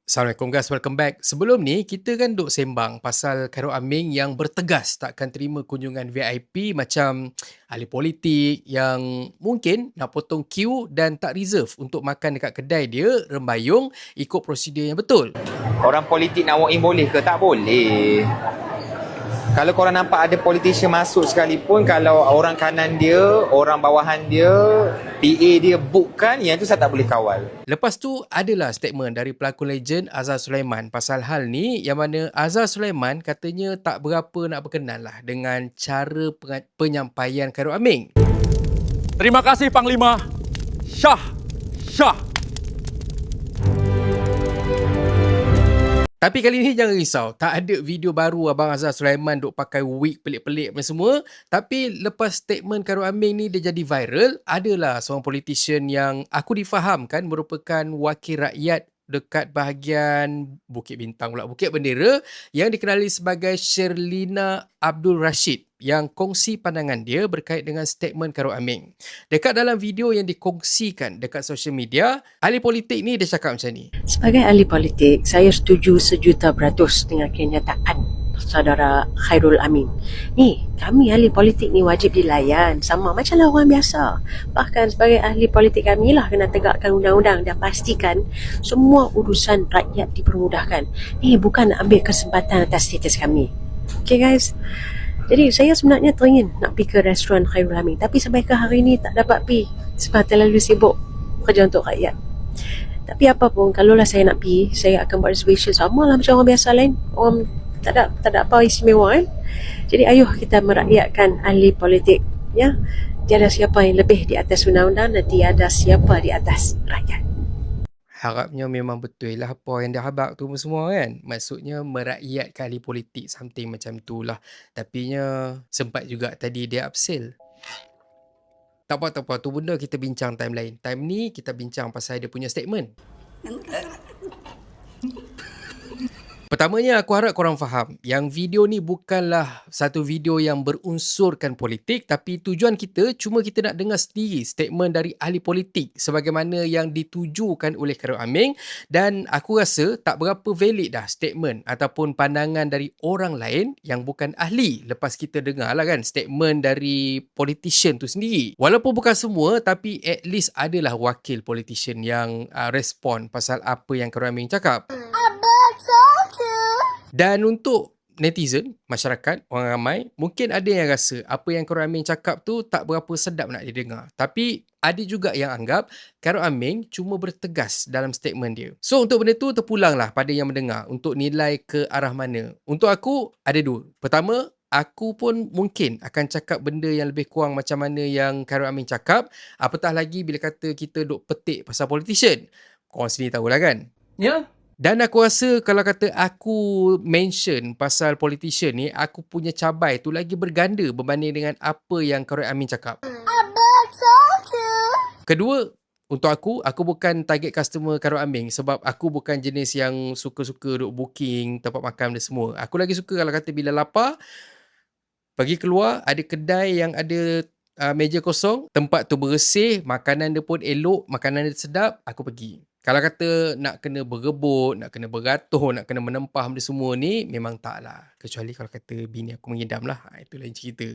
Assalamualaikum guys, welcome back. Sebelum ni, kita kan duk sembang pasal Khairul Aming yang bertegas takkan terima kunjungan VIP macam ahli politik yang mungkin nak potong queue dan tak reserve untuk makan dekat kedai dia, rembayung ikut prosedur yang betul. Orang politik nak walk in boleh ke? Tak boleh. Kalau korang nampak ada politician masuk sekalipun, kalau orang kanan dia, orang bawahan dia, PA dia bookkan, yang tu saya tak boleh kawal. Lepas tu adalah statement dari pelakon legend Azhar Sulaiman pasal hal ni, yang mana Azhar Sulaiman katanya tak berapa nak berkenan lah dengan cara penyampaian Khairul Aming. Terima kasih Panglima. Syah. Tapi kali ni jangan risau, tak ada video baru Abang Azhar Sulaiman duk pakai wig pelik-pelik macam semua. Tapi lepas statement Khairul Aming ni dia jadi viral, adalah seorang politician yang aku difahamkan merupakan wakil rakyat dekat bahagian Bukit Bintang pula, Bukit Bendera, yang dikenali sebagai Sherlina Abdul Rashid, yang kongsi pandangan dia berkait dengan statement Khairul Aming. Dekat dalam video yang dikongsikan dekat social media, ahli politik ni dia cakap macam ni. Sebagai ahli politik, saya setuju 1,000,000% dengan kenyataan saudara Khairul Aming. Ni, kami ahli politik ni wajib dilayan sama macam orang biasa. Bahkan sebagai ahli politik kami lah kena tegakkan undang-undang dan pastikan semua urusan rakyat dipermudahkan. Ni bukan nak ambil kesempatan atas status kami. Okay guys? Jadi saya sebenarnya teringin nak pergi ke restoran Khairul Aming, tapi sampai ke hari ni tak dapat pergi sebab terlalu sibuk kerja untuk rakyat. Tapi apa pun, kalaulah saya nak pergi, saya akan buat reservation sama lah macam orang biasa lain. Orang tak ada apa istimewa kan. Jadi ayuh kita merakyatkan ahli politik, ya. Tiada siapa yang lebih di atas undang-undang dan tiada siapa di atas rakyat. Harapnya memang betul lah apa yang dia habak tu semua kan. Maksudnya merakyatkan ahli politik, something macam tu lah. Tapinya sempat juga tadi dia upsell. Tak apa, tu benda kita bincang time lain. Time ni kita bincang pasal dia punya statement. Pertamanya aku harap korang faham yang video ni bukanlah satu video yang berunsurkan politik, tapi tujuan kita cuma kita nak dengar sendiri statement dari ahli politik sebagaimana yang ditujukan oleh Khairul Aming, dan aku rasa tak berapa valid dah statement ataupun pandangan dari orang lain yang bukan ahli lepas kita dengar lah kan statement dari politician tu sendiri. Walaupun bukan semua, tapi at least adalah wakil politician yang respon pasal apa yang Khairul Aming cakap. Dan untuk netizen, masyarakat, orang ramai, mungkin ada yang rasa apa yang Khairul Aming cakap tu tak berapa sedap nak didengar. Tapi ada juga yang anggap Khairul Aming cuma bertegas dalam statement dia. So untuk benda tu terpulanglah pada yang mendengar untuk nilai ke arah mana. Untuk aku ada dua. Pertama, aku pun mungkin akan cakap benda yang lebih kurang macam mana yang Khairul Aming cakap. Apatah lagi bila kata kita duk petik pasal politician. Korang sendiri tahulah kan? Ya. Dan aku rasa kalau kata aku mention pasal politician ni, aku punya cabai tu lagi berganda berbanding dengan apa yang Khairul Aming cakap. Kedua, untuk aku bukan target customer Khairul Aming sebab aku bukan jenis yang suka-suka duk booking tempat makan dan semua. Aku lagi suka kalau kata bila lapar, pergi keluar, ada kedai yang ada meja kosong, tempat tu bersih, makanan dia pun elok, makanan dia sedap, aku pergi. Kalau kata nak kena berebut, nak kena beratur, nak kena menempah benda semua ni, memang tak lah. Kecuali kalau kata bini aku mengidam lah. Itu lain cerita.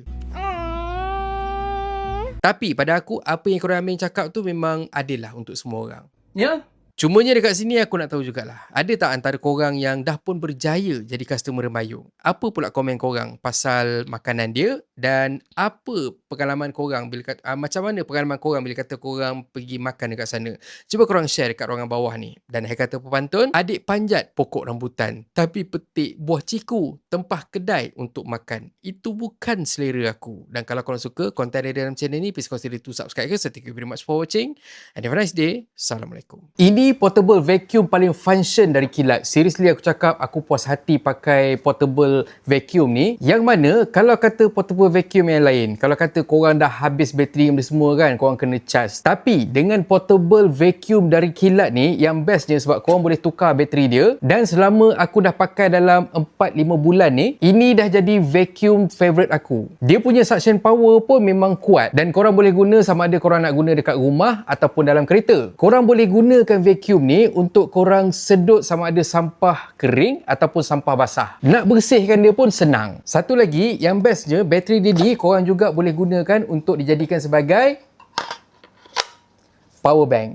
Tapi pada aku, apa yang Khairul Aming cakap tu memang adalah untuk semua orang. Ya. Cumanya dekat sini aku nak tahu jugalah. Ada tak antara korang yang dah pun berjaya jadi customer rembayung? Apa pula komen korang pasal makanan dia? Dan apa pengalaman korang bila kata, macam mana pengalaman korang bila kata korang pergi makan dekat sana? Cuba korang share dekat ruangan bawah ni. Dan hai kata pepantun, adik panjat pokok rambutan tapi petik buah ciku tempah kedai untuk makan. Itu bukan selera aku. Dan kalau korang suka konten dia dalam channel ni, please consider to subscribe ke. So thank you very much for watching and have a nice day. Assalamualaikum. Ini portable vacuum paling function dari Kilat. Seriously aku cakap, aku puas hati pakai portable vacuum ni. Yang mana kalau kata portable vacuum yang lain, kalau kata korang dah habis bateri benda semua kan, korang kena charge. Tapi dengan portable vacuum dari Kilat ni, yang bestnya sebab korang boleh tukar bateri dia, dan selama aku dah pakai dalam 4-5 bulan ni, ini dah jadi vacuum favourite aku. Dia punya suction power pun memang kuat dan korang boleh guna sama ada korang nak guna dekat rumah ataupun dalam kereta. Korang boleh gunakan vacuum ni untuk korang sedut sama ada sampah kering ataupun sampah basah. Nak bersihkan dia pun senang. Satu lagi, yang bestnya, bateri dia ni korang juga boleh gunakan untuk dijadikan sebagai power bank.